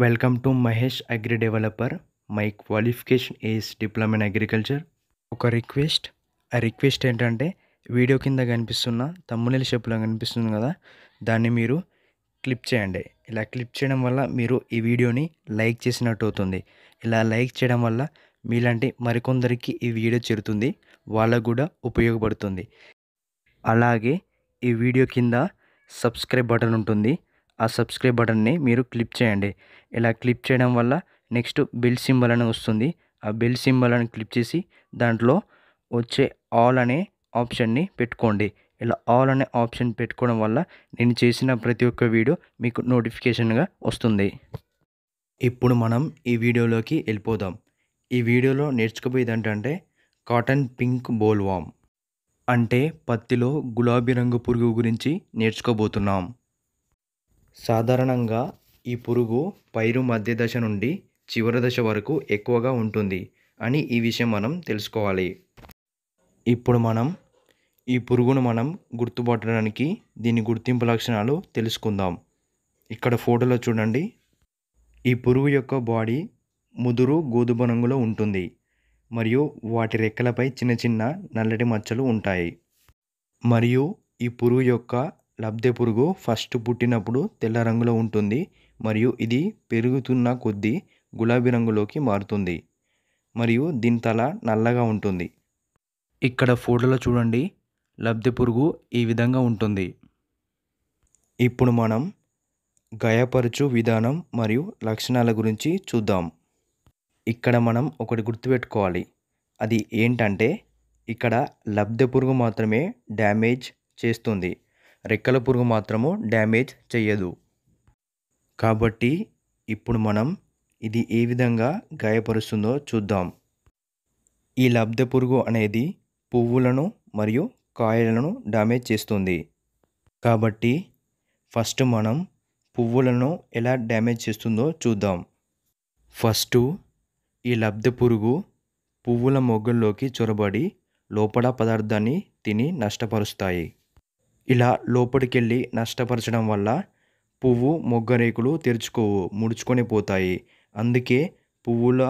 Welcome to Mahesh agri developer. My qualification is diploma in agriculture. ఒక request. ఆ request ఏంటంటే video కింద కనిపిస్తున్న తమ్మునేల్ షేప్లో కనిపిస్తుంది కదా, దాన్ని మీరు క్లిక్ చేయండి. ఇలా క్లిక్ చేయడం వల్ల మీరు ఈ వీడియోని లైక్ చేసినట్టు అవుతుంది. ఇలా లైక్ చేయడం వల్ల మీలాంటి మరికొందరికి ఈ వీడియో చేరుతుంది, వాళ్ళకు కూడా ఉపయోగపడుతుంది. అలాగే ఈ వీడియో కింద సబ్స్క్రైబ్ బటన్ ఉంటుంది. ఆ సబ్స్క్రైబ్ బటన్ని మీరు క్లిక్ చేయండి. ఇలా క్లిక్ చేయడం వల్ల నెక్స్ట్ బెల్ సింబల్ అని వస్తుంది. ఆ బెల్ సింబల్ అని క్లిక్ చేసి దాంట్లో వచ్చే ఆల్ అనే ఆప్షన్ని పెట్టుకోండి. ఇలా ఆల్ అనే ఆప్షన్ పెట్టుకోవడం వల్ల నేను చేసిన ప్రతి ఒక్క వీడియో మీకు నోటిఫికేషన్గా వస్తుంది. ఇప్పుడు మనం ఈ వీడియోలోకి వెళ్ళిపోదాం. ఈ వీడియోలో నేర్చుకోబోయేది ఏంటంటే కాటన్ పింక్ బోల్వామ్, అంటే పత్తిలో గులాబీ రంగు పురుగు గురించి నేర్చుకోబోతున్నాం. సాధారణంగా ఈ పురుగు పైరు మధ్య దశ నుండి చివరి దశ వరకు ఎక్కువగా ఉంటుంది అని ఈ విషయం మనం తెలుసుకోవాలి. ఇప్పుడు మనం ఈ పురుగును గుర్తుపట్టడానికి దీని గుర్తింపు లక్షణాలు తెలుసుకుందాం. ఇక్కడ ఫోటోలో చూడండి. ఈ పురుగు యొక్క బాడీ ముదురు గోధుమ రంగులో ఉంటుంది మరియు వాటి రెక్కలపై చిన్న చిన్న నల్లటి మచ్చలు ఉంటాయి. మరియు ఈ పురుగు యొక్క లబ్ధె పురుగు ఫస్ట్ పుట్టినప్పుడు తెల్ల రంగులో ఉంటుంది మరియు ఇది పెరుగుతున్న కొద్దీ గులాబీ రంగులోకి మారుతుంది మరియు దీని తల నల్లగా ఉంటుంది. ఇక్కడ ఫోటోలో చూడండి, లబ్ధె పురుగు ఈ విధంగా ఉంటుంది. ఇప్పుడు మనం గాయపరచు విధానం మరియు లక్షణాల గురించి చూద్దాం. ఇక్కడ మనం ఒకటి గుర్తుపెట్టుకోవాలి. అది ఏంటంటే ఇక్కడ లబ్ధె పురుగు మాత్రమే డ్యామేజ్ చేస్తుంది, రెక్కల పురుగు మాత్రము డ్యామేజ్ చేయదు. కాబట్టి ఇప్పుడు మనం ఇది ఏ విధంగా గాయపరుస్తుందో చూద్దాం. ఈ లబ్ధె పురుగు అనేది పువ్వులను మరియు కాయలను డ్యామేజ్ చేస్తుంది. కాబట్టి ఫస్ట్ మనం పువ్వులను ఎలా డ్యామేజ్ చేస్తుందో చూద్దాం. ఫస్ట్ ఈ లబ్ధె పురుగు పువ్వుల మొగ్గల్లోకి చొరబడి లోపల పదార్థాన్ని తిని నష్టపరుస్తాయి. ఇలా లోపలికెళ్ళి నష్టపరచడం వల్ల పువ్వు మొగ్గ రేకులు తెరుచుకోవు, ముడుచుకొని పోతాయి. అందుకే పువ్వుల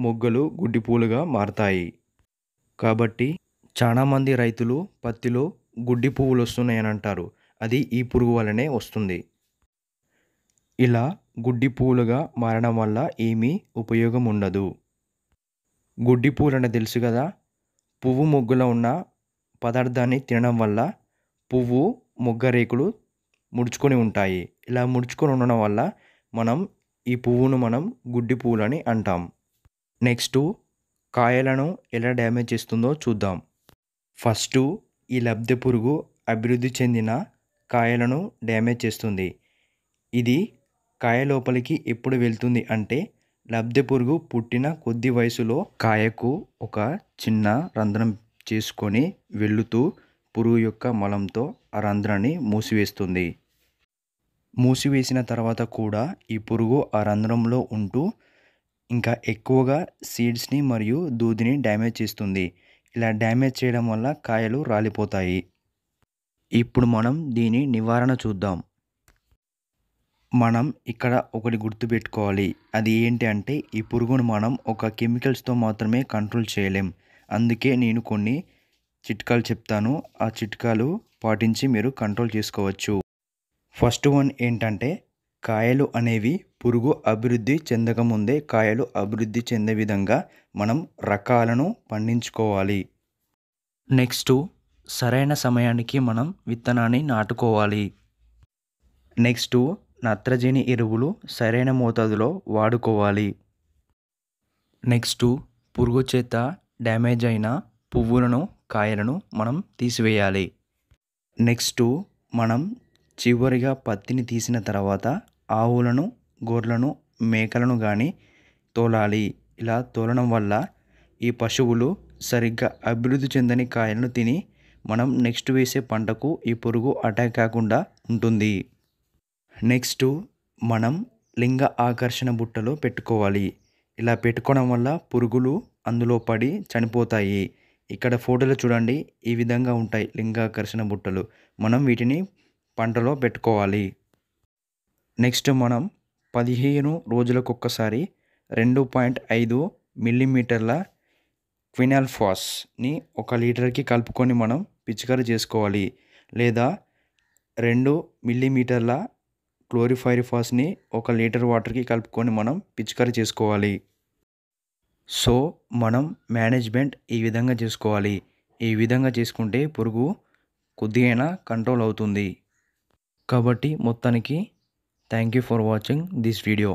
మొగ్గలు గుడ్డి పూలుగా మారతాయి. కాబట్టి చాలామంది రైతులు పత్తిలో గుడ్డి పువ్వులు వస్తున్నాయని అంటారు. అది ఈ పురుగు వల్లనే వస్తుంది. ఇలా గుడ్డి పువ్వులుగా మారడం వల్ల ఏమీ ఉపయోగం ఉండదు. గుడ్డి పువ్వులు అంటే తెలుసు కదా, పువ్వు మొగ్గలో ఉన్న పదార్థాన్ని తినడం వల్ల పువ్వు మొగ్గ రేకులు ముడుచుకొని ఉంటాయి. ఇలా ముడుచుకొని ఉండడం వల్ల ఈ పువ్వును గుడ్డి పువ్వులని అంటాం. నెక్స్ట్ కాయలను ఎలా డ్యామేజ్ చేస్తుందో చూద్దాం. ఫస్ట్ ఈ లబ్ధె పురుగు అభివృద్ధి చెందిన కాయలను డ్యామేజ్ చేస్తుంది. ఇది కాయ లోపలికి ఎప్పుడు వెళ్తుంది అంటే లబ్ధె పురుగు పుట్టిన కొద్ది వయసులో కాయకు ఒక చిన్న రంధ్రం చేసుకొని వెళుతూ పురుగు యొక్క మలంతో ఆ రంధ్రాన్ని మూసివేస్తుంది. మూసివేసిన తర్వాత కూడా ఈ పురుగు ఆ రంధ్రంలో ఉంటూ ఇంకా ఎక్కువగా సీడ్స్ని మరియు దూదిని డ్యామేజ్ చేస్తుంది. ఇలా డ్యామేజ్ చేయడం వల్ల కాయలు రాలిపోతాయి. ఇప్పుడు మనం దీని నివారణ చూద్దాం. మనం ఇక్కడ ఒకటి గుర్తుపెట్టుకోవాలి. అది ఏంటి అంటే ఈ పురుగును ఒక కెమికల్స్తో మాత్రమే కంట్రోల్ చేయలేం. అందుకే నేను కొన్ని చిట్కాలు చెప్తాను. ఆ చిట్కాలు పాటించి మీరు కంట్రోల్ చేసుకోవచ్చు. ఫస్ట్ వన్ ఏంటంటే కాయలు అనేవి పురుగు అభివృద్ధి చెందకముందే కాయలు అభివృద్ధి చెందే విధంగా మనం రకాలను పండించుకోవాలి. నెక్స్ట్ సరైన సమయానికి మనం విత్తనాన్ని నాటుకోవాలి. నెక్స్ట్ నత్రజని ఎరువులు సరైన మోతాదులో వాడుకోవాలి. నెక్స్ట్ పురుగు చేత డ్యామేజ్ అయిన పువ్వులను కాయలను మనం తీసివేయాలి. నెక్స్ట్ మనం చివరిగా పత్తిని తీసిన తర్వాత ఆవులను, గొర్రెలను, మేకలను కానీ తోలాలి. ఇలా తోలడం వల్ల ఈ పశువులు సరిగ్గా అభివృద్ధి చెందని కాయలను తిని నెక్స్ట్ వేసే పంటకు ఈ పురుగు అటాక్ కాకుండా ఉంటుంది. నెక్స్ట్ మనం లింగ ఆకర్షణ బుట్టలో పెట్టుకోవాలి. ఇలా పెట్టుకోవడం వల్ల పురుగులు అందులో పడి చనిపోతాయి. ఇక్కడ ఫోటోలో చూడండి, ఈ విధంగా ఉంటాయి లింగాకర్షణ బుట్టలు. మనం వీటిని పంటలో పెట్టుకోవాలి. నెక్స్ట్ మనం 15 రోజులకొక్కసారి 2.5 మిల్లీమీటర్ల క్వినాల్ఫాస్ని 1 లీటర్కి కలుపుకొని మనం పిచికారీ చేసుకోవాలి. లేదా 2 మిల్లీమీటర్ల క్లోరిపైరిఫాస్ని 1 లీటర్ వాటర్కి కలుపుకొని మనం పిచికారీ చేసుకోవాలి. సో మనం మేనేజ్మెంట్ ఈ విధంగా చేసుకోవాలి. ఈ విధంగా చేసుకుంటే పురుగు కొద్దిగైనా కంట్రోల్ అవుతుంది. కాబట్టి మొత్తానికి thank you for watching this video.